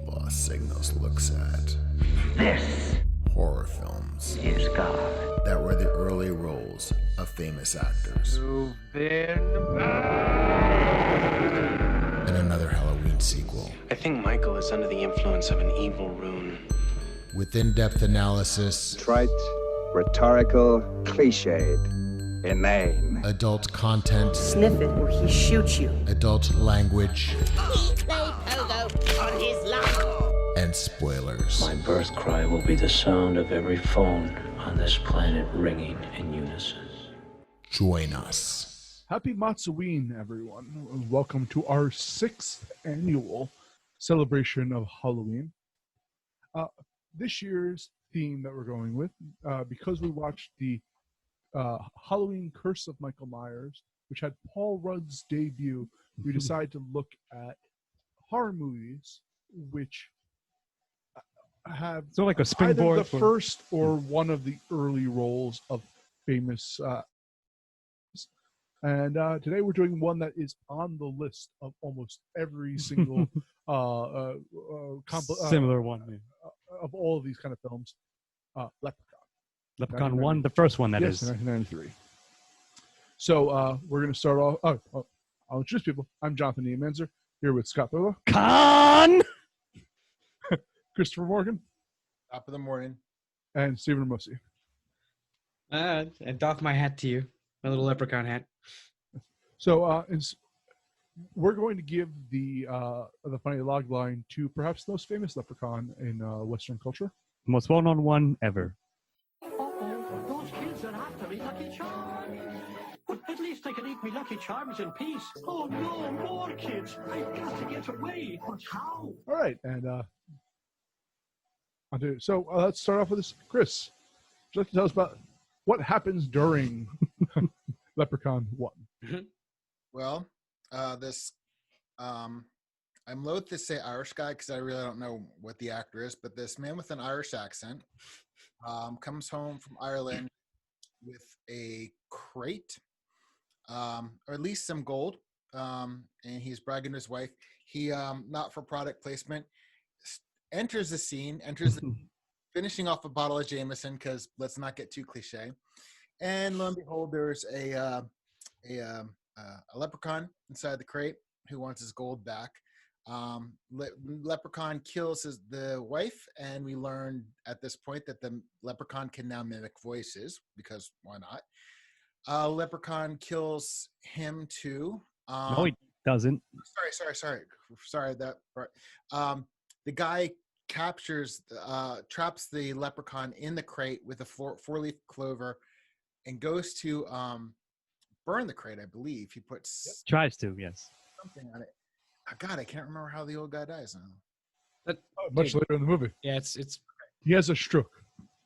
Lost Signals looks at This horror films is God. that were the early roles of famous actors. You've been bad. And another Halloween sequel. I think Michael is under the influence of an evil rune. With in-depth analysis, Trite, rhetorical, cliched, inane. adult content, Sniff it or he shoots you. adult language, He played pogo on his lawn. and spoilers. My birth cry will be the sound of every phone on this planet ringing in unison. Join us. Happy MOTS-O-Ween, everyone. Welcome to our 6th annual celebration of Halloween. This year's theme that we're going with, because we watched the Halloween Curse of Michael Myers, which had Paul Rudd's debut, we decided to look at horror movies which have So like a springboard either the first or one of the early roles of famous and today we're doing one that is on the list of almost every single similar one. Yeah. Of all of these kind of films. Leprechaun. Leprechaun 1, the first one, that Yes, is. 1993. So we're going to start off. I'll introduce people. I'm Jonathan Niemanzer, here with Scott Thurlow, Con! Christopher Morgan, Top of the morning. and Stephen Ramosi. I doff my hat to you, my little leprechaun hat. So we're going to give the funny log line to perhaps the most famous leprechaun in Western culture. Most well-known one ever. Those kids are after me Lucky Charms. But at least I can eat me Lucky Charms in peace. Oh no, more kids. I've got to get away. But how? All right, and so let's start off with this. Chris, would you like to tell us about what happens during Leprechaun 1? Well, I'm loath to say Irish guy because I really don't know what the actor is, but this man with an Irish accent comes home from Ireland with a crate, or at least some gold, and he's bragging to his wife. He, not for product placement, enters the scene, finishing off a bottle of Jameson because let's not get too cliche. And lo and behold, there's a leprechaun inside the crate who wants his gold back. Leprechaun kills the wife, and we learn at this point that the leprechaun can now mimic voices because why not? Leprechaun kills him too. No, he doesn't. Sorry. That part. The guy traps the leprechaun in the crate with a four-leaf clover, and goes to burn the crate. I believe he puts Tries to, yes. something on it. Oh, God, I can't remember how the old guy dies now. Much later in the movie. Yeah, it's He has a stroke.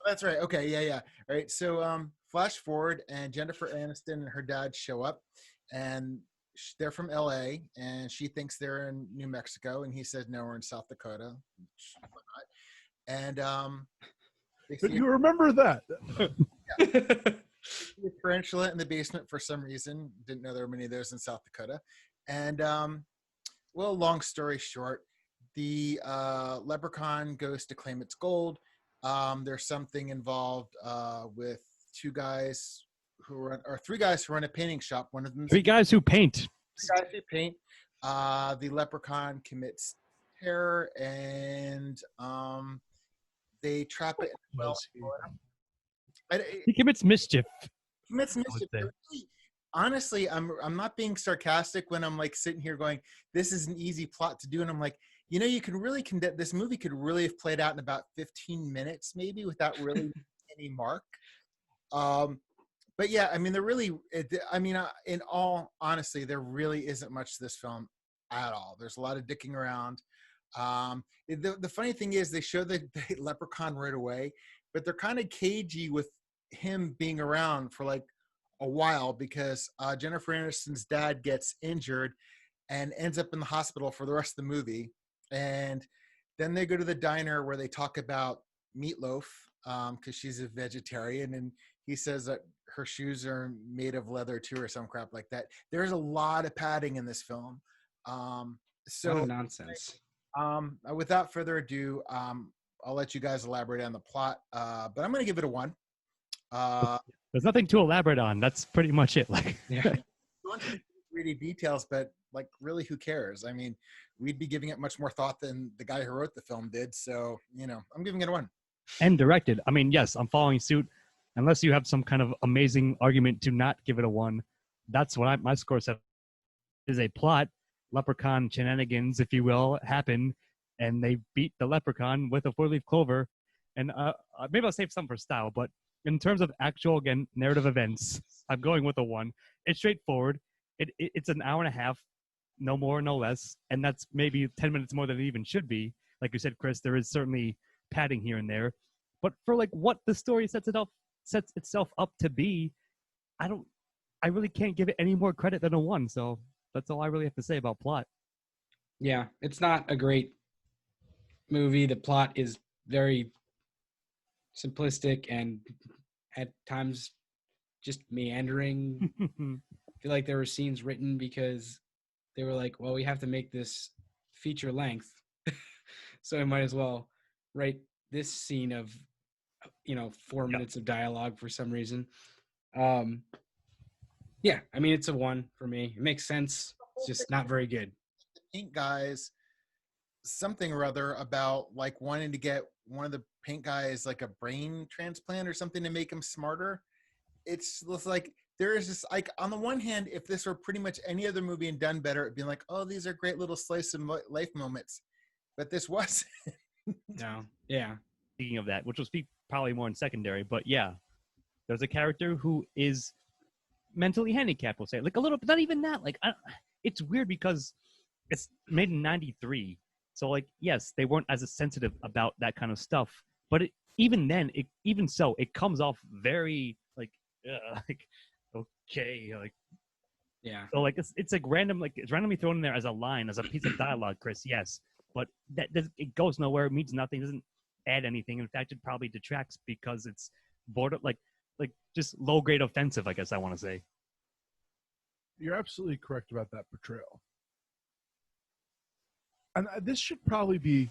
That's right. Okay, yeah. All right. So flash forward, and Jennifer Aniston and her dad show up, and they're from LA, and she thinks they're in New Mexico, and he says, no, we're in South Dakota. And But you remember that. The tarantula in the basement for some reason. Didn't know there were many of those in South Dakota. And well, long story short, the leprechaun goes to claim its gold. There's something involved with three guys who run a painting shop. One of them, Three guys who paint. The leprechaun commits terror, and they trap it. He commits mischief. Honestly, I'm not being sarcastic when I'm like sitting here going, this is an easy plot to do. And I'm like, you can really this movie could really have played out in about 15 minutes, maybe, without really any mark. But yeah, I mean, in all honesty, there really isn't much to this film at all. There's a lot of dicking around. The funny thing is they show the leprechaun right away, but they're kind of cagey with him being around for like a while because Jennifer Aniston's dad gets injured and ends up in the hospital for the rest of the movie. And then they go to the diner where they talk about meatloaf because she's a vegetarian, and he says that her shoes are made of leather too, or some crap like that. There's a lot of padding in this film. What So nonsense. without further ado, I'll let you guys elaborate on the plot, but I'm going to give it a 1. There's nothing to elaborate on. That's pretty much it. Like, Yeah. Really details, but like, really, who cares? I mean, we'd be giving it much more thought than the guy who wrote the film did. So, I'm giving it a 1. and directed. I mean, yes, I'm following suit. Unless you have some kind of amazing argument to not give it a 1, that's what my score set is. A plot, Leprechaun shenanigans, if you will, happen, and they beat the Leprechaun with a 4-leaf clover. And maybe I'll save some for style, but in terms of actual, again, narrative events, I'm going with a 1. It's straightforward. It's an hour and a half, no more, no less, and that's maybe 10 minutes more than it even should be. Like you said, Chris, there is certainly padding here and there, but for like what the story sets itself up to be, I really can't give it any more credit than a 1. So that's all I really have to say about plot. Yeah, it's not a great movie. The plot is very simplistic and at times just meandering. I feel like there were scenes written because they were like, well, we have to make this feature length, so I might as well write this scene of 4 minutes of dialogue for some reason. Yeah, I mean, it's a 1 for me. It makes sense. It's just not very good. Paint guys something or other about like wanting to get one of the paint guys like a brain transplant or something to make him smarter. It's like there is this, like, on the one hand, if this were pretty much any other movie and done better, it'd be like, oh, these are great little slice of life moments, but this wasn't. No. Yeah. Speaking of that, which will speak probably more in secondary, but yeah, there's a character who is mentally handicapped, we'll say, like a little, but not even that. Like, it's weird because it's made in '93, so like, yes, they weren't as sensitive about that kind of stuff, but even then, it comes off very like okay, like, yeah. So like it's like random, like it's randomly thrown in there as a line, as a piece of dialogue, Chris. Yes, but it goes nowhere. It means nothing. Doesn't add anything. In fact, it probably detracts because it's border like just low grade offensive, I guess I want to say. You're absolutely correct about that portrayal. And this should probably be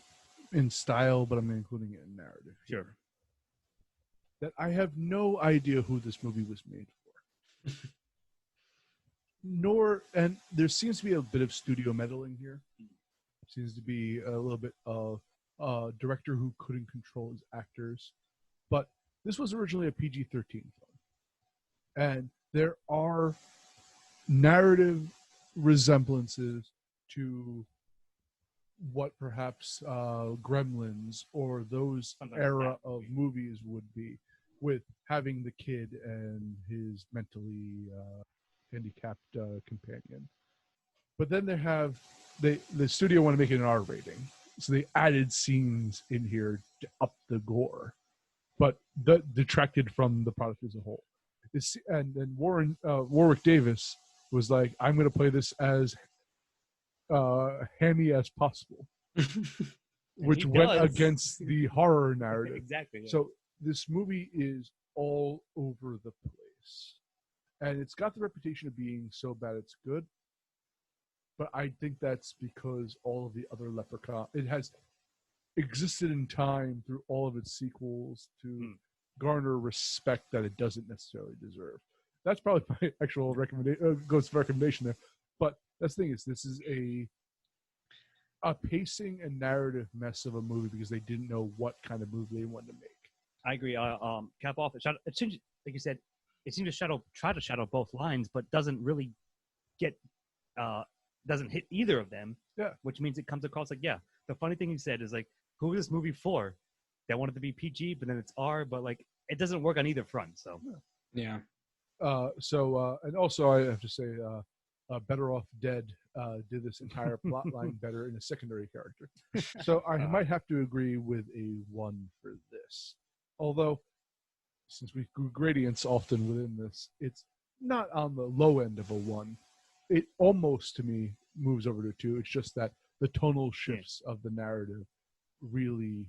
in style, but I'm including it in narrative. Sure. That I have no idea who this movie was made for. And there seems to be a bit of studio meddling here. Seems to be a little bit of a director who couldn't control his actors. But this was originally a PG-13 film. And there are narrative resemblances to what perhaps Gremlins or those era of movies would be, with having the kid and his mentally handicapped companion. But then the studio want to make it an R rating, so they added scenes in here to up the gore, but that detracted from the product as a whole. And then Warwick Davis was like, I'm going to play this as hammy as possible, which went against the horror narrative. Exactly. Yeah. So this movie is all over the place, and it's got the reputation of being so bad it's good. But I think that's because all of the other Leprechaun, it has existed in time through all of its sequels to garner respect that it doesn't necessarily deserve. That's probably my actual recommendation there. But that's the thing, is this is a pacing and narrative mess of a movie because they didn't know what kind of movie they wanted to make. I agree. Cap off. It seems, like you said, it seems to try to shadow both lines, but doesn't really doesn't hit either of them. Yeah. Which means it comes across like, yeah. The funny thing you said is like, who is this movie for? They wanted to be PG, but then it's R, but like it doesn't work on either front. So Yeah. And also I have to say, Better Off Dead did this entire plot line better in a secondary character. So I might have to agree with a 1 for this. Although, since we do gradients often within this, it's not on the low end of a 1. It almost, to me, moves over to 2. It's just that the tonal shifts of the narrative really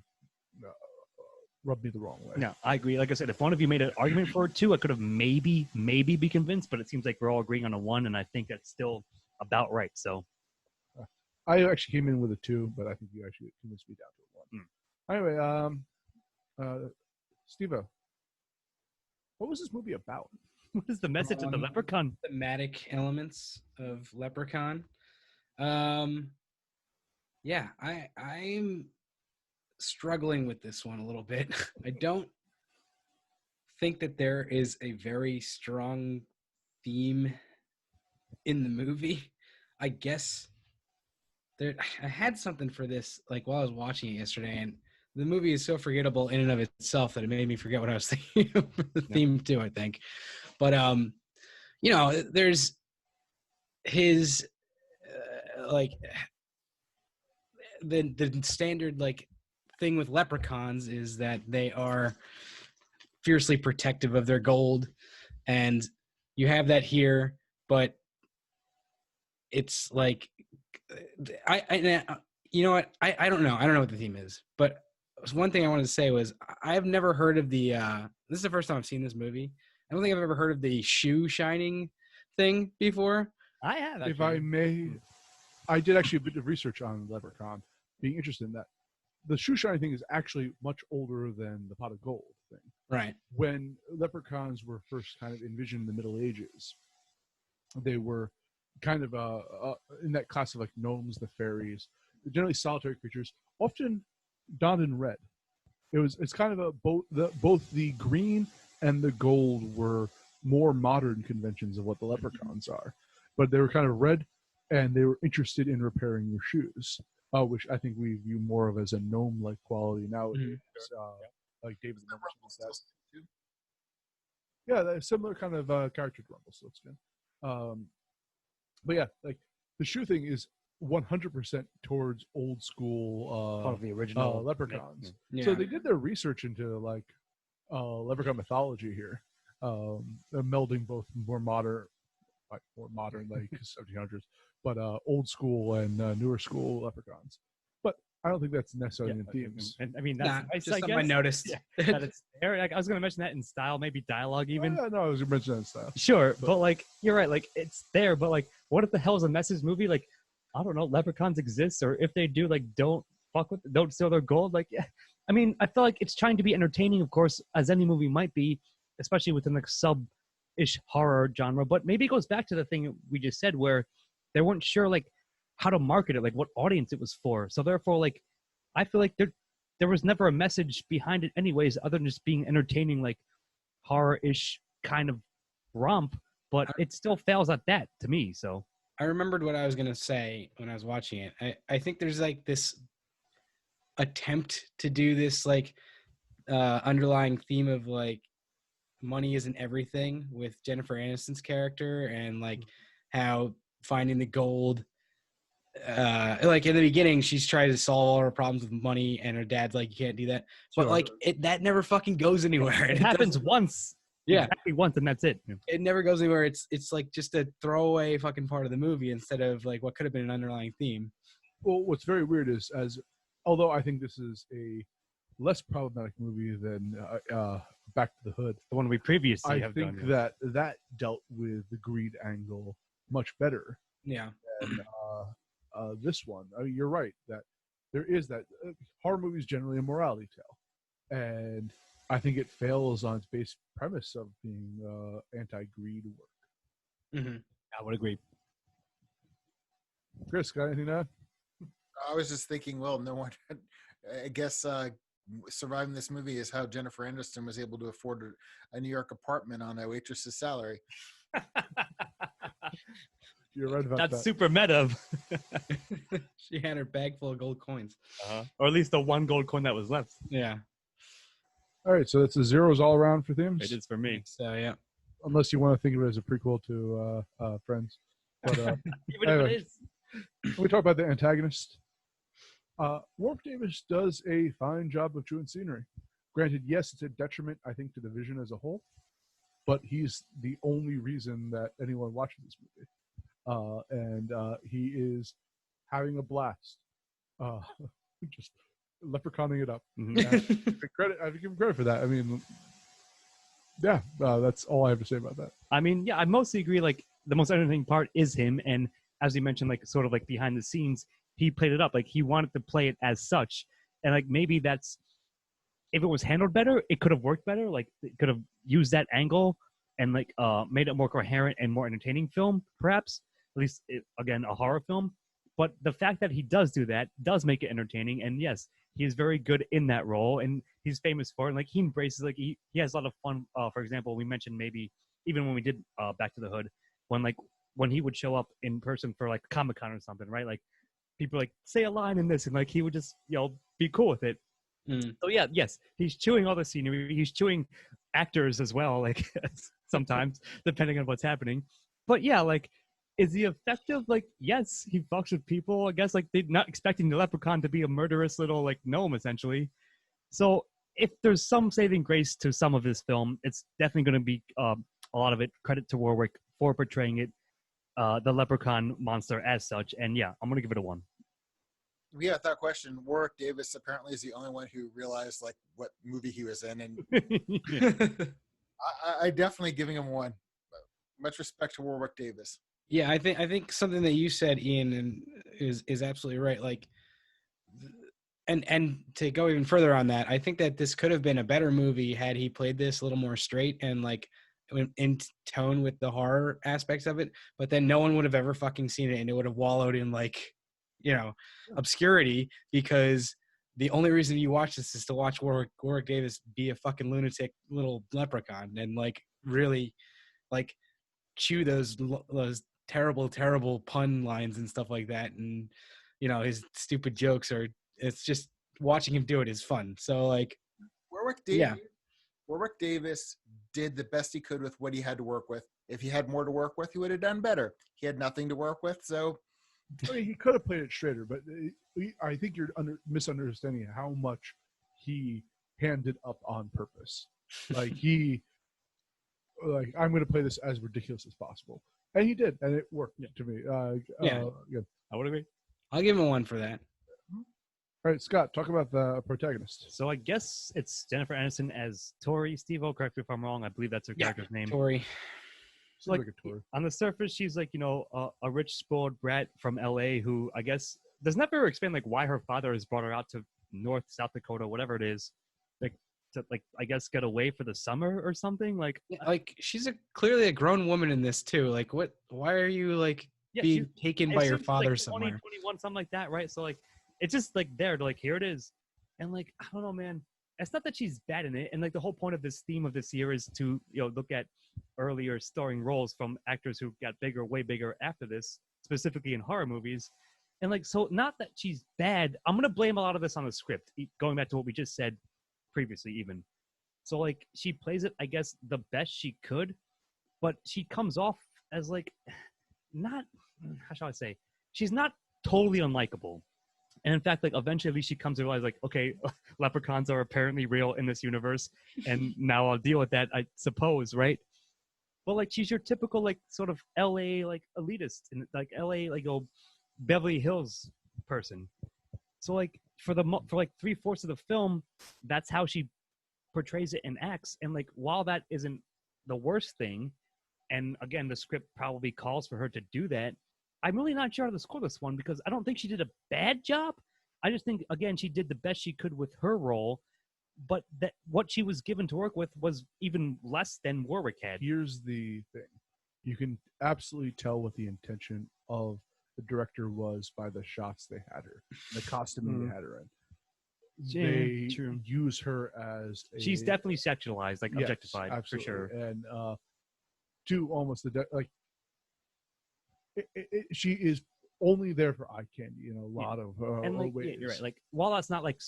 rubbed me the wrong way. No, I agree. Like I said, if one of you made an argument for a 2, I could have maybe be convinced, but it seems like we're all agreeing on a 1, and I think that's still about right. So I actually came in with a 2, but I think you actually convinced me down to a 1. Anyway, Stevo, what was this movie about? what is the message of the Leprechaun? Thematic elements of Leprechaun. Yeah, I'm struggling with this one a little bit. I don't think that there is a very strong theme in the movie. I guess I had something for this like while I was watching it yesterday, and the movie is so forgettable in and of itself that it made me forget what I was thinking of the theme too, I think. But you know, there's his like the standard like thing with leprechauns is that they are fiercely protective of their gold, and you have that here, but it's like you know what, I don't know what the theme is, but one thing I wanted to say was I've never heard of the this is the first time I've seen this movie. I don't think I've ever heard of the shoe shining thing before. I have, actually. If I may, I did actually a bit of research on Leprechaun, being interested in that. The shoe shining thing is actually much older than the pot of gold thing. Right. When leprechauns were first kind of envisioned in the Middle Ages, they were kind of in that class of like gnomes, the fairies, generally solitary creatures, often donned in red. It's kind of both the green and the gold were more modern conventions of what the leprechauns are, but they were kind of red, and they were interested in repairing your shoes, which I think we view more of as a gnome-like quality nowadays. Like David the Rumpelstiltskin. Yeah, a similar kind of character to Rumpelstiltskin. But yeah, like the shoe thing is 100% towards old school Part of the original leprechauns. Yeah. So they did their research into like leprechaun mythology here, melding both more modern like 1700s, but old school and newer school leprechauns. But I don't think that's necessarily in themes. And I mean, that's nice, just I something I guess. noticed. Yeah, that it's there. Like, I was going to mention that in style, maybe dialogue even. No, I was going to mention that in style. Sure, but like you're right. Like it's there, but like, what if the hell is a message movie? Like, I don't know, leprechauns exist, or if they do, like, don't steal their gold. Like, yeah. I mean, I feel like it's trying to be entertaining, of course, as any movie might be, especially within like sub-ish horror genre. But maybe it goes back to the thing we just said, where they weren't sure like how to market it, like what audience it was for. So therefore, like, I feel like there was never a message behind it, anyways, other than just being entertaining, like horror-ish kind of romp. But it still fails at that to me. So. I remembered what I was going to say when I was watching it. I think there's like this attempt to do this like underlying theme of like money isn't everything with Jennifer Aniston's character, and like how finding the gold, like in the beginning, she's trying to solve all her problems with money, and her dad's like, you can't do that. But like that never fucking goes anywhere. It happens once. Yeah, exactly once, and that's it. It never goes anywhere. It's like just a throwaway fucking part of the movie instead of like what could have been an underlying theme. Well, what's very weird is, although I think this is a less problematic movie than Back to the Hood, the one we previously have done. I think that dealt with the greed angle much better. Yeah. Than this one. I mean, you're right that there is that horror movie is generally a morality tale, and I think it fails on its base premise of being anti-greed work. Mm-hmm. I would agree. Chris, got anything to add? I was just thinking, well, no one, I guess surviving this movie is how Jennifer Aniston was able to afford a New York apartment on a waitress's salary. You're right about that. That's super meta. She had her bag full of gold coins. Or at least the one gold coin that was left. Yeah. All right, so that's a zeros all around for themes. It is for me. So yeah. Unless you want to think of it as a prequel to Friends. But even anyway, if it is. we talk about the antagonist. Warwick Davis does a fine job of chewing scenery. Granted, yes, it's a detriment, I think, to the vision as a whole, but he's the only reason that anyone watches this movie. And he is having a blast. Just leprechauning it up. Mhm. I give him credit for that. I mean, yeah, that's all I have to say about that. I mean, yeah, I mostly agree. Like the most entertaining part is him, and as you mentioned, like sort of like behind the scenes, he played it up. Like he wanted to play it as such, and like maybe that's if it was handled better, it could have worked better. Like it could have used that angle and like made it more coherent and more entertaining film, perhaps. At least again, a horror film. But the fact that he does do that does make it entertaining. And yes, he is very good in that role, and he's famous for it. And like he embraces, like he has a lot of fun. For example, we mentioned maybe even when we did Back to the Hood, when he would show up in person for like Comic-Con or something, right? Like people like say a line in this, and like he would just be cool with it. So yeah, yes, he's chewing all the scenery. He's chewing actors as well, like sometimes depending on what's happening. But yeah, like, is he effective? Like, yes, he fucks with people. I guess like they're not expecting the Leprechaun to be a murderous little like gnome essentially. So if there's some saving grace to some of this film, it's definitely going to be a lot of it credit to Warwick for portraying it, the Leprechaun monster as such. And yeah, I'm going to give it a 1. Yeah, without question, Warwick Davis apparently is the only one who realized like what movie he was in, and I definitely giving him 1. Much respect to Warwick Davis. Yeah, I think something that you said, Ian, is absolutely right. Like, and to go even further on that, I think that this could have been a better movie had he played this a little more straight and like in tone with the horror aspects of it. But then no one would have ever fucking seen it, and it would have wallowed in like, obscurity, because the only reason you watch this is to watch Warwick Davis be a fucking lunatic little leprechaun and like really like chew those terrible pun lines and stuff like that, and his stupid jokes it's just watching him do it is fun. So like Warwick Davis did the best he could with what he had to work with. If he had more to work with, he would have done better. He had nothing to work with, so I mean, he could have played it straighter, but I think you're misunderstanding how much he handed up on purpose. Like I'm going to play this as ridiculous as possible, and he did, and it worked to me. Good. I would agree. I'll give him a 1 for that. All right, Scott, talk about the protagonist. So I guess it's Jennifer Aniston as Tory. Stevo, correct me if I'm wrong. I believe that's her character's name. Tory. Like on the surface, she's like a rich spoiled brat from LA who I guess does never explain like why her father has brought her out to South Dakota, whatever it is, like to like I guess get away for the summer or something. Like she's clearly a grown woman in this too. Like what? Why are you like being taken by your father like somewhere? 20, 21, something like that, right? So like it's just like there to like here it is, and like I don't know, man. It's not that she's bad in it, and like the whole point of this theme of this year is to look at earlier starring roles from actors who got bigger, way bigger after this, specifically in horror movies. And like, so not that she's bad. I'm gonna blame a lot of this on the script, going back to what we just said previously, even. So like, she plays it, I guess, the best she could, but she comes off as like not, how shall I say? She's not totally unlikable. And in fact, like eventually at least she comes to realize like, okay, leprechauns are apparently real in this universe. And now I'll deal with that, I suppose, right? But like she's your typical like sort of LA like elitist and like LA like Beverly Hills person. So like for like 3/4 of the film, that's how she portrays it and acts. And like while that isn't the worst thing, and again the script probably calls for her to do that, I'm really not sure how to score this one because I don't think she did a bad job. I just think, again, she did the best she could with her role, but that what she was given to work with was even less than Warwick had. Here's the thing. You can absolutely tell what the intention of the director was by the shots they had her, the costuming they had her in. They use her as she's definitely sexualized, like objectified, absolutely. For sure. And to almost she is only there for eye candy in a lot of ways. You're right. Like while that's not like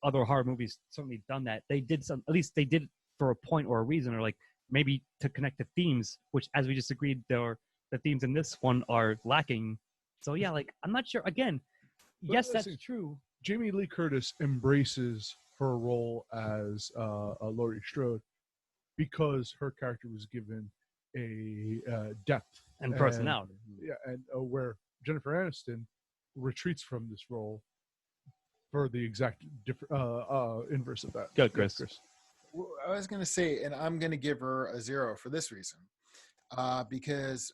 other horror movies certainly done that, they did some. At least they did it for a point or a reason, or like maybe to connect the themes, which, as we just agreed, the themes in this one are lacking. So yeah, like I'm not sure. Again, yes, that's true. Jamie Lee Curtis embraces her role as Laurie Strode because her character was given a depth and personality. And where Jennifer Aniston retreats from this role for the exact different inverse of that. Good, Chris. Well, I was going to say, and I'm going to give her a 0 for this reason, because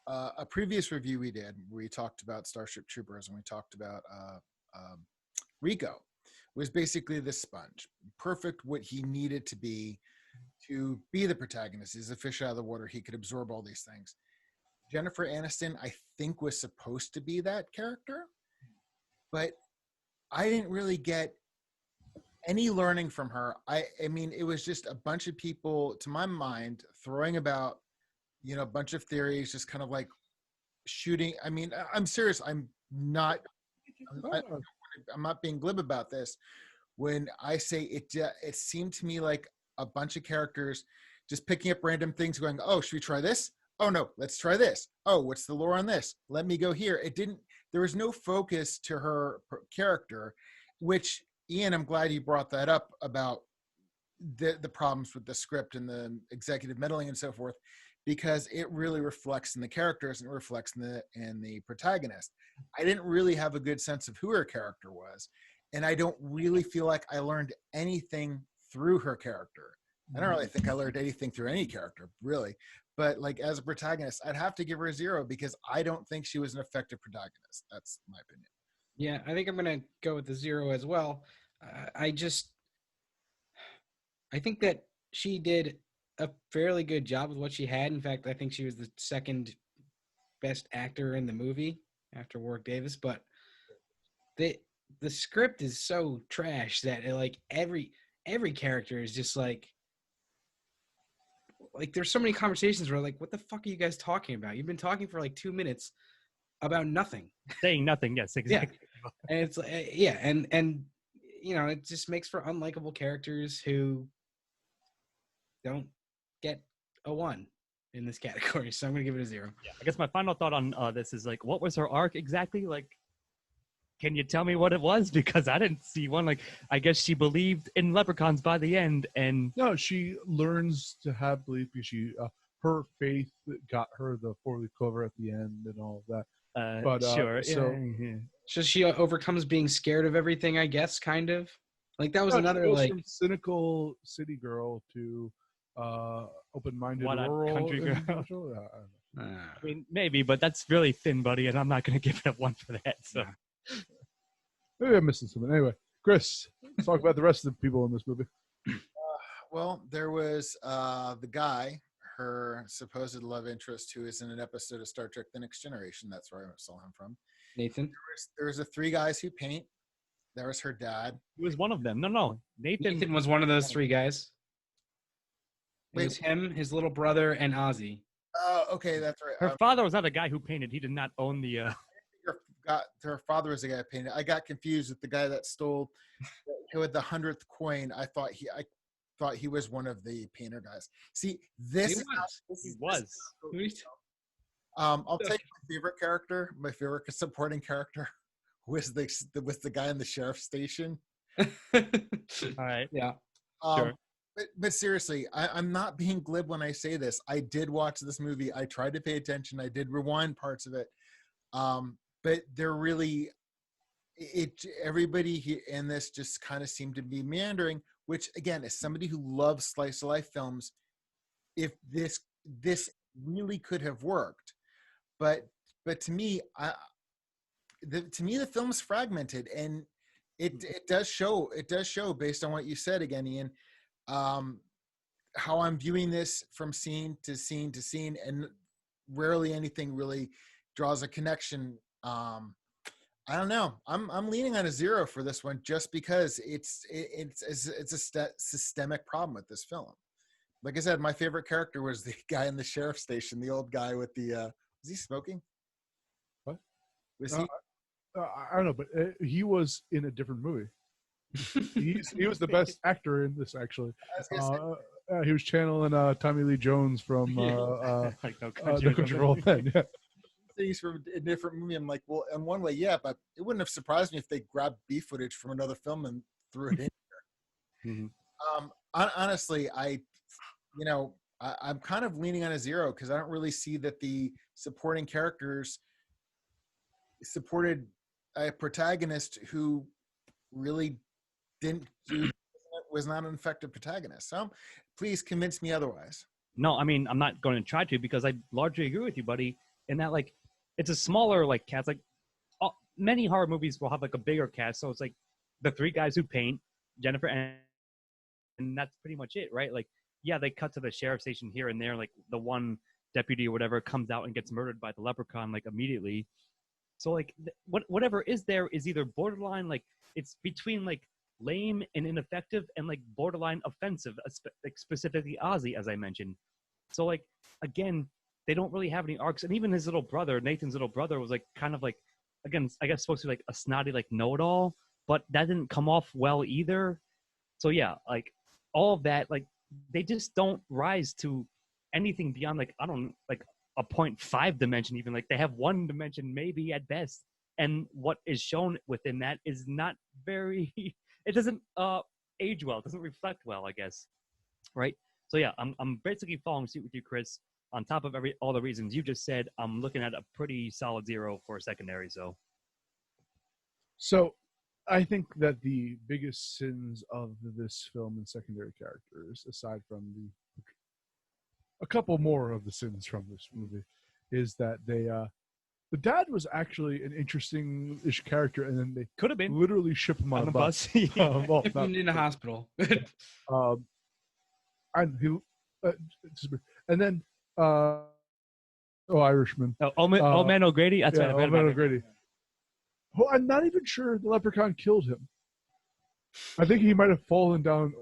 a previous review we did, we talked about Starship Troopers and we talked about Rico, was basically this sponge, perfect what he needed to be the protagonist. He's a fish out of the water. He could absorb all these things. Jennifer Aniston, I think, was supposed to be that character, but I didn't really get any learning from her. I mean, it was just a bunch of people, to my mind, throwing about, a bunch of theories, just kind of like shooting. I mean, I'm serious. I'm not being glib about this. When I say it seemed to me like a bunch of characters just picking up random things, going, "Oh, should we try this? Oh no, let's try this. Oh, what's the lore on this? Let me go here." There was no focus to her character, which, Ian, I'm glad you brought that up about the problems with the script and the executive meddling and so forth, because it really reflects in the characters and it reflects in the protagonist. I didn't really have a good sense of who her character was, and I don't really feel like I learned anything through her character. I don't really think I learned anything through any character, really. But like as a protagonist, I'd have to give her a 0 because I don't think she was an effective protagonist. That's my opinion. Yeah, I think I'm going to go with the 0 as well. I think that she did a fairly good job with what she had. In fact, I think she was the second best actor in the movie after Warwick Davis. But the script is so trash that every character is just like there's so many conversations where what the fuck are you guys talking about? You've been talking for 2 minutes about nothing. Saying nothing, yes, exactly. Yeah. And it's and it just makes for unlikable characters who don't get a 1 in this category. So I'm gonna give it a 0. Yeah, I guess my final thought on this is what was her arc exactly? Can you tell me what it was? Because I didn't see one. I guess she believed in leprechauns by the end, and no, she learns to have belief because her faith got her the 4-leaf clover at the end and all of that. But sure. So she overcomes being scared of everything, I guess, kind of. That was another from cynical city girl to open-minded rural country girl. I mean, maybe, but that's really thin, buddy, and I'm not going to give it a 1 for that. So. Maybe I'm missing something. Anyway, Chris, let's talk about the rest of the people in this movie. Well, there was the guy, her supposed love interest, who is in an episode of Star Trek: The Next Generation. That's where I saw him from. Nathan. There was the 3 guys who paint. There was her dad. He was one of them. No. Nathan was one of those 3 guys. It was him, his little brother, and Ozzy. Oh, okay, that's right. Her father was not a guy who painted. He did not own the... Her father was the guy who painted. I got confused with the guy that stole with the 100th coin. I thought he was one of the painter guys. See, he was. I'll take my favorite character. My favorite supporting character was the guy in the sheriff's station. All right. Yeah. Sure. But seriously, I'm not being glib when I say this. I did watch this movie. I tried to pay attention. I did rewind parts of it. But they're really, everybody in this just kind of seemed to be meandering, which again, as somebody who loves slice of life films, if this really could have worked, but to me, the film's fragmented, and it does show based on what you said again, Ian, how I'm viewing this from scene to scene to scene, and rarely anything really draws a connection. I don't know. I'm leaning on a 0 for this one, just because it's a systemic problem with this film. Like I said, my favorite character was the guy in the sheriff's station, the old guy with the. Was he smoking? What? Was he? I don't know, but he was in a different movie. He was the best actor in this, actually. He was channeling Tommy Lee Jones from No Country for Old Men. Yeah. Things from a different movie. I'm like, well, in one way, yeah, but it wouldn't have surprised me if they grabbed B footage from another film and threw it in here. Mm-hmm. Honestly, I'm kind of leaning on a 0 because I don't really see that the supporting characters supported a protagonist who really didn't do, was not an effective protagonist. So please convince me otherwise. No, I mean, I'm not going to try to, because I largely agree with you, buddy, in that, like, it's a smaller, like, cast. Like, many horror movies will have, like, a bigger cast. So it's, like, the three guys who paint, Jennifer, and that's pretty much it, right? Like, yeah, they cut to the sheriff station here and there. Like, the one deputy or whatever comes out and gets murdered by the leprechaun, like, immediately. So, like, whatever is there is either borderline, like, it's between, like, lame and ineffective and, like, borderline offensive, like, specifically Ozzy, as I mentioned. So, like, again, they don't really have any arcs. And even his little brother, Nathan's little brother, was, like, kind of, like, again, I guess supposed to be, like, a snotty, like, know-it-all, but that didn't come off well either. So, yeah, like, all of that, like, they just don't rise to anything beyond, like, I don't, like, a 0.5 dimension even. Like, they have one dimension maybe at best. And what is shown within that is not very, it doesn't age well. It doesn't reflect well, I guess. Right? So, yeah, I'm basically following suit with you, Chris. On top of all the reasons you just said, I'm looking at a pretty solid 0 for a secondary. So I think that the biggest sins of this film and secondary characters, aside from a couple more of the sins from this movie, is that the dad was actually an interesting-ish character, and then they could have been literally ship him on a bus. Well, in a hospital. And he, and then Irishman. Old Man O'Grady. That's right. Old Man O'Grady. Well, I'm not even sure the leprechaun killed him. I think he might have fallen down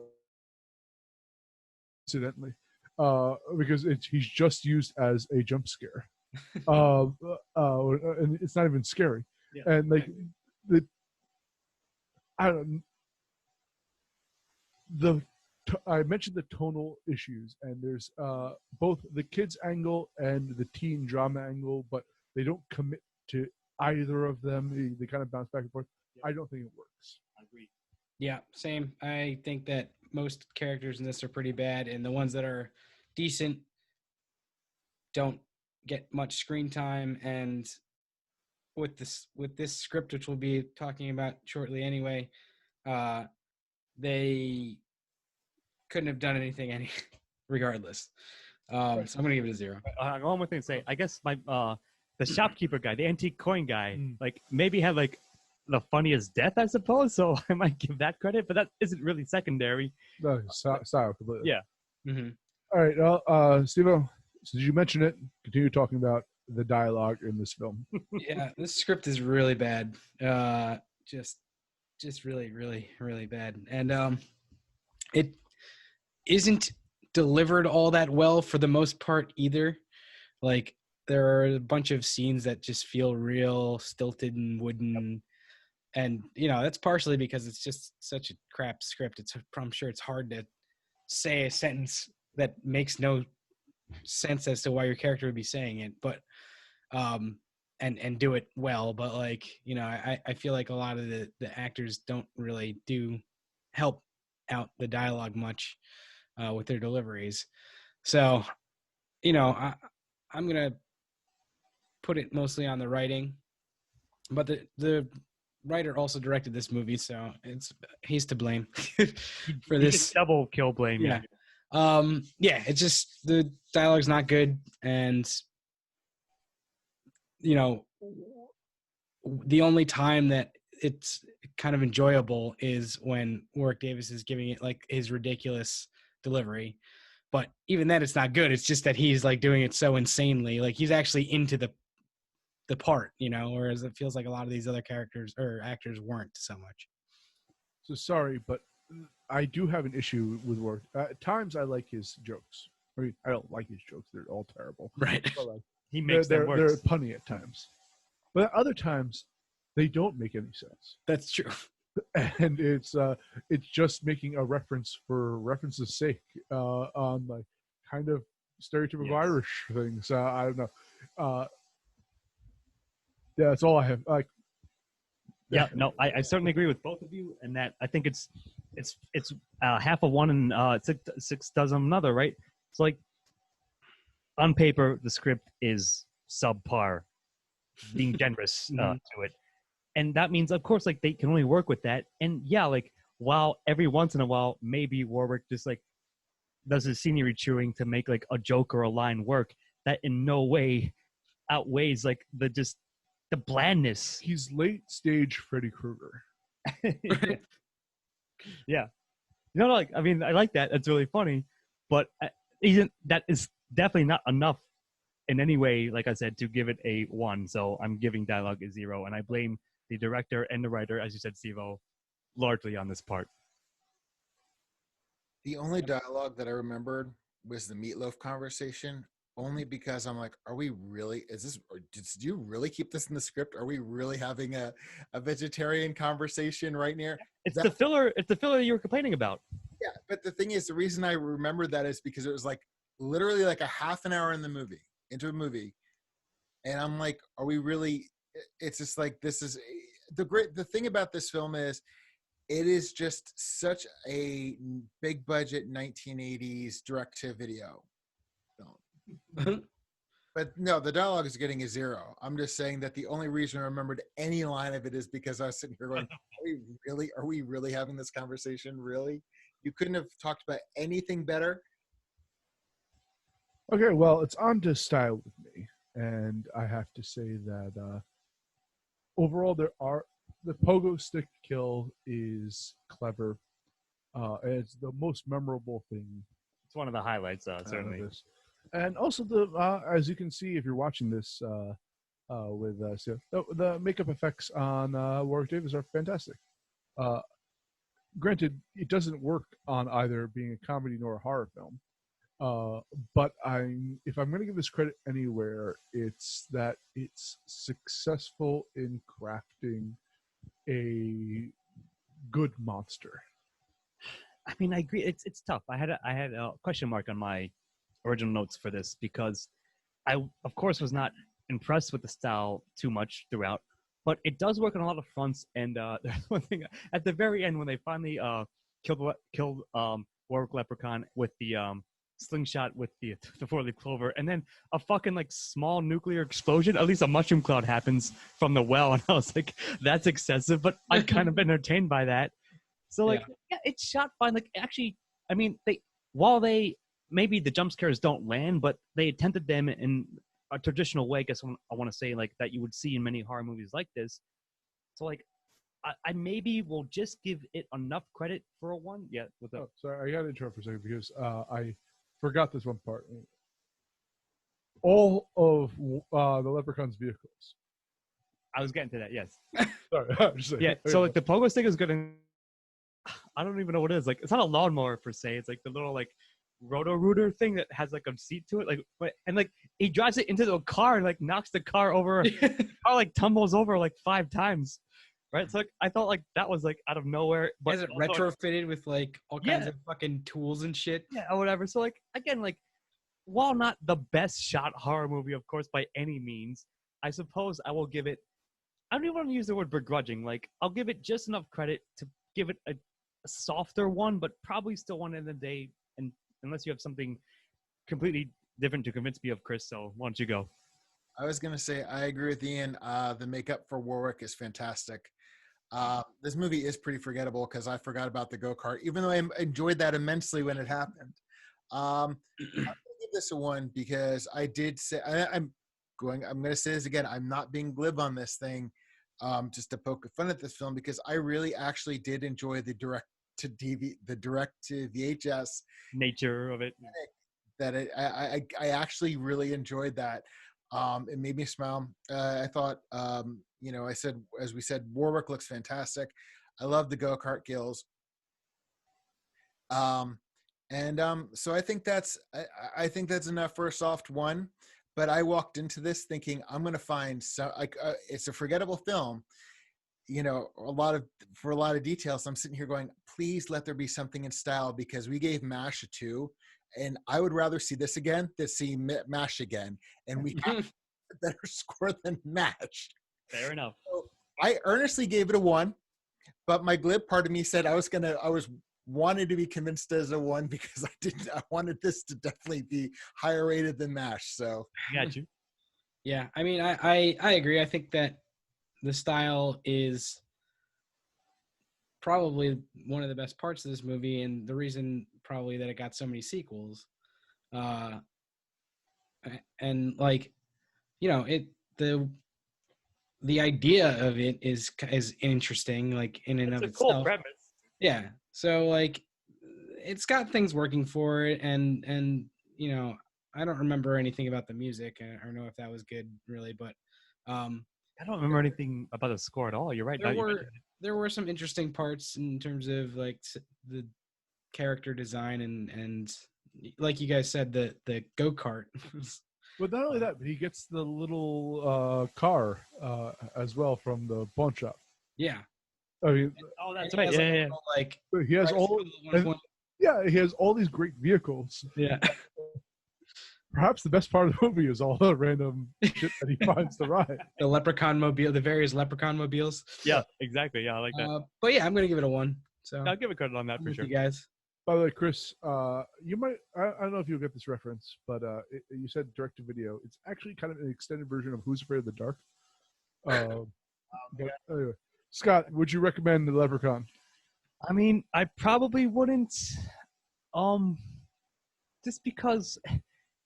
incidentally, because he's just used as a jump scare, and it's not even scary. Yeah. And like I mentioned the tonal issues, and there's both the kids angle and the teen drama angle, but they don't commit to either of them. They kind of bounce back and forth. Yeah. I don't think it works. I agree. Yeah, same. I think that most characters in this are pretty bad, and the ones that are decent don't get much screen time. And with this script, which we'll be talking about shortly anyway, they couldn't have done anything regardless. So I'm gonna give it a 0. One more thing to say. I guess my the shopkeeper guy, the antique coin guy, like maybe had like the funniest death, I suppose. So I might give that credit, but that isn't really secondary. No, style completely. Yeah. Mm-hmm. All right, Stevo, since you mentioned it, continue talking about the dialogue in this film. Yeah, this script is really bad. Just really, really, really bad. And it isn't delivered all that well for the most part either. Like, there are a bunch of scenes that just feel real stilted and wooden. And, that's partially because it's just such a crap script. I'm sure it's hard to say a sentence that makes no sense as to why your character would be saying it, but and do it well. But like, I feel like a lot of the actors don't really help out the dialogue much with their deliveries. So, I'm gonna put it mostly on the writing, but the writer also directed this movie, so he's to blame for this double kill blame. Yeah. It's just the dialogue's not good, and the only time that it's kind of enjoyable is when Warwick Davis is giving it like his ridiculous delivery. But even then, it's not good. It's just that he's like doing it so insanely, like he's actually into the part, whereas it feels like a lot of these other characters or actors weren't so much. So sorry, but I do have an issue with Warwick. At times, I like his jokes. I mean, I don't like his jokes; they're all terrible. Right? But, like, he makes them work. They're punny at times, but at other times, they don't make any sense. That's true. And it's just making a reference for reference's sake on like kind of stereotypical Irish things. I don't know. Yeah, that's all I have. Like, yeah, no, I certainly agree with both of you, and that I think it's half of one and six dozen of another, right? So like on paper, the script is subpar, being generous to it. And that means, of course, like they can only work with that. And yeah, like while every once in a while, maybe Warwick just like does his scenery chewing to make like a joke or a line work, that in no way outweighs like the blandness. He's late stage Freddy Krueger. Yeah. Like, I mean, I like that. It's really funny, but that is definitely not enough in any way, like I said, to give it a 1. So I'm giving dialogue a 0, and I blame the director and the writer, as you said, Stevo, largely on this part. The only dialogue that I remembered was the meatloaf conversation, only because I'm like, are we really, did you really keep this in the script? Are we really having a vegetarian conversation right now? It's the filler you were complaining about. Yeah, but the thing is, the reason I remembered that is because it was like literally like a half an hour into a movie. And I'm like, are we really, it's just like, this is the thing about this film is, it is just such a big budget 1980s direct-to-video film. But no, the dialogue is getting a 0. I'm just saying that the only reason I remembered any line of it is because I was sitting here going, are we really having this conversation? Really? You couldn't have talked about anything better? Okay, well, it's on to Style with me. And I have to say that overall, the pogo stick kill is clever. It's the most memorable thing. It's one of the highlights, certainly. And also, as you can see if you're watching this with the makeup effects on Warwick Davis are fantastic. Granted, it doesn't work on either being a comedy nor a horror film. But if I'm going to give this credit anywhere, it's that it's successful in crafting a good monster. I mean, I agree. It's tough. I had a question mark on my original notes for this because I, of course, was not impressed with the style too much throughout, but it does work on a lot of fronts. And there's one thing at the very end when they finally killed Warwick Leprechaun with the slingshot with the 4-leaf clover, and then a fucking like small nuclear explosion, at least a mushroom cloud happens from the well, and I was like, that's excessive, but I'm kind of entertained by that. So like, yeah, it's shot fine. Like actually, I mean, while maybe the jump scares don't land, but they attempted them in a traditional way. I guess I want to say like that you would see in many horror movies like this. So like, I maybe will just give it enough credit for a 1. Yeah. Sorry, I got to interrupt for a second because I forgot this one part. All of the Leprechaun's vehicles. I was getting to that, yes. Sorry. I'm just saying. Yeah, so like the pogo stick is good. I don't even know what it is. Like, it's not a lawnmower per se. It's like the little like roto-rooter thing that has like a seat to it. Like, and like he drives it into the car and like knocks the car over. The car like tumbles over like 5 times. Right, so like, I thought like that was like out of nowhere. But is it retrofitted with like all kinds of fucking tools and shit? Yeah, or whatever. So like again, like while not the best shot horror movie, of course, by any means, I suppose I will give it. I don't even want to use the word begrudging. Like I'll give it just enough credit to give it a softer 1, but probably still 1 in the day. And unless you have something completely different to convince me of, Chris. So why don't you go? I was gonna say I agree with Ian. The makeup for Warwick is fantastic. This movie is pretty forgettable because I forgot about the go-kart, even though I enjoyed that immensely when it happened. I'm going to give this a 1 because I did say, I'm going to say this again. I'm not being glib on this thing just to poke fun at this film because I really actually did enjoy the direct to VHS nature of it. That I actually really enjoyed that. It made me smile. I thought, I said, as we said, Warwick looks fantastic. I love the go-kart kills. So I think that's enough for a soft 1. But I walked into this thinking I'm going to find it's a forgettable film. For a lot of details. I'm sitting here going, please let there be something in style because we gave MASH a 2. And I would rather see this again than see MASH again. And we got a better score than MASH. Fair enough. So I earnestly gave it a 1, but my glib part of me said I wanted to be convinced as a 1 because I wanted this to definitely be higher rated than MASH. So got you. Yeah, I mean, I agree. I think that the style is probably one of the best parts of this movie, and the reason probably that it got so many sequels. And like, you know, the idea of it is interesting, like in and of itself. Cool premise. Yeah. So like, it's got things working for it, and you know, I don't remember anything about the music or know if that was good really, but I don't remember anything about the score at all. You're right. There were some interesting parts in terms of like the character design and like you guys said, the go-kart. But not only that, but he gets the little car as well from the pawn shop. Yeah. I mean, that's right. Yeah. Like he has he has all these great vehicles. Yeah. Perhaps the best part of the movie is all the random shit that he finds to ride. The Leprechaun mobile, the various Leprechaun mobiles. Yeah, exactly. Yeah, I like that. But yeah, I'm gonna give it a 1. So I'll give it credit on that for sure. You guys. By the way, Chris, you might, I don't know if you'll get this reference, but you said direct to video. It's actually kind of an extended version of Who's Afraid of the Dark. But anyway, Scott, would you recommend the Leprechaun? I mean, I probably wouldn't, just because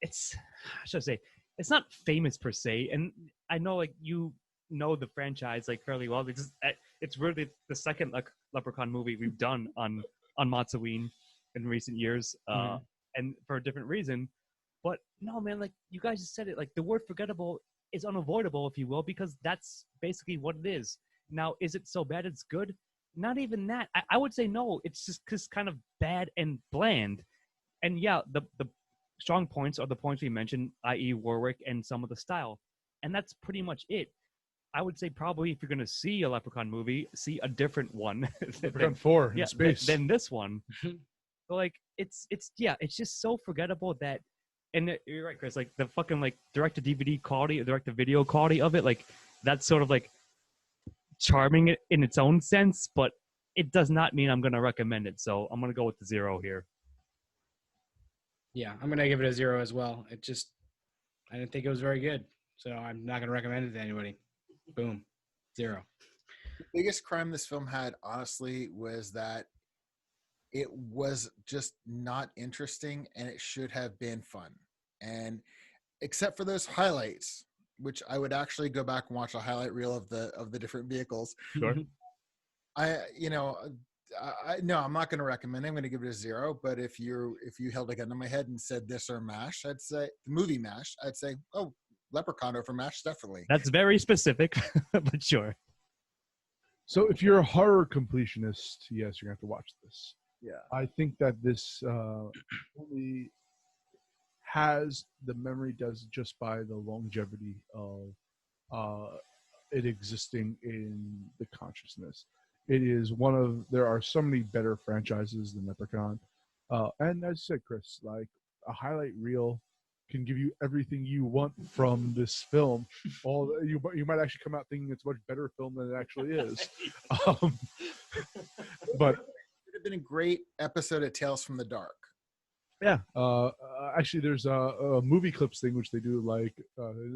it's, how should I say, it's not famous per se, and I know like you know the franchise like fairly well because it's really the second like Leprechaun movie we've done on MOTS-O-Ween in recent years, and for a different reason. But no, man, like you guys just said it, like the word forgettable is unavoidable, if you will, because that's basically what it is. Now, is it so bad it's good? Not even that. I would say no. It's just kind of bad and bland. And yeah, the strong points are the points we mentioned, i.e. Warwick and some of the style. And that's pretty much it. I would say probably if you're going to see a Leprechaun movie, see a different one. Leprechaun 4 in space. Than this one. So like, it's just so forgettable that, and you're right, Chris, like the fucking like direct-to-DVD quality, direct-to-video quality of it, like that's sort of like charming in its own sense, but it does not mean I'm going to recommend it. So I'm going to go with the 0 here. Yeah, I'm going to give it a 0 as well. I didn't think it was very good. So I'm not going to recommend it to anybody. Boom. 0. The biggest crime this film had, honestly, was that it was just not interesting, and it should have been fun. And except for those highlights, which I would actually go back and watch a highlight reel of the different vehicles. Sure. No, I'm not going to recommend it. I'm going to give it a 0. But if you held a gun to my head and said this or MASH, I'd say the movie MASH. I'd say, oh, Leprechaun over MASH, definitely. That's very specific, but sure. So if you're a horror completionist, yes, you're going to have to watch this. Yeah. I think that this only has the memory does just by the longevity of it existing in the consciousness. It is there are so many better franchises than Leprechaun. And as you said, Chris, like a highlight reel can give you everything you want from this film. You might actually come out thinking it's a much better film than it actually is. But it would have been a great episode of Tales from the Dark. Yeah. Actually, there's a movie clips thing which they do like.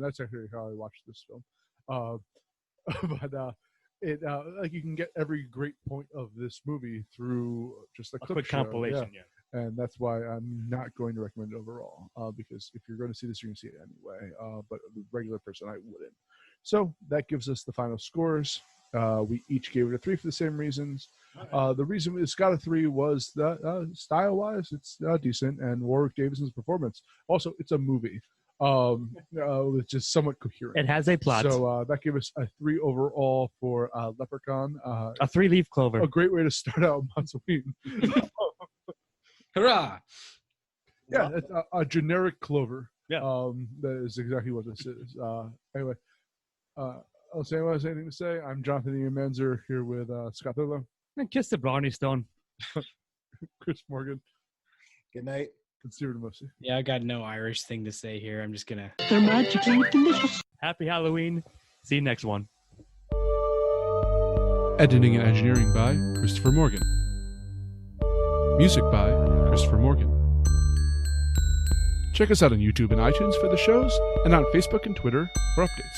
That's actually how I watched this film. But it like you can get every great point of this movie through just a quick compilation. Yeah. And that's why I'm not going to recommend it overall, because if you're going to see this, you're going to see it anyway. But the regular person, I wouldn't. So that gives us the final scores. We each gave it a 3 for the same reasons. The reason it's got a 3 was that style-wise, it's decent, and Warwick Davison's performance. Also, it's a movie, which is somewhat coherent. It has a plot. So that gave us a 3 overall for Leprechaun. A 3-leaf clover. A great way to start out MOTS-O-Ween. Hurrah! Yeah, it's a generic clover. Yeah. That is exactly what this is. Anyway, unless anyone has anything to say, I'm Jonathan Ian Manzer here with Scott Thurlow. And kiss the Brownie Stone. Chris Morgan. Good night. And Stephen Mosey. Yeah, I got no Irish thing to say here. I'm just going to... They're magically delicious. Happy Halloween. See you next one. Editing and engineering by Christopher Morgan. Music by Christopher Morgan. Check us out on YouTube and iTunes for the shows, and on Facebook and Twitter for updates.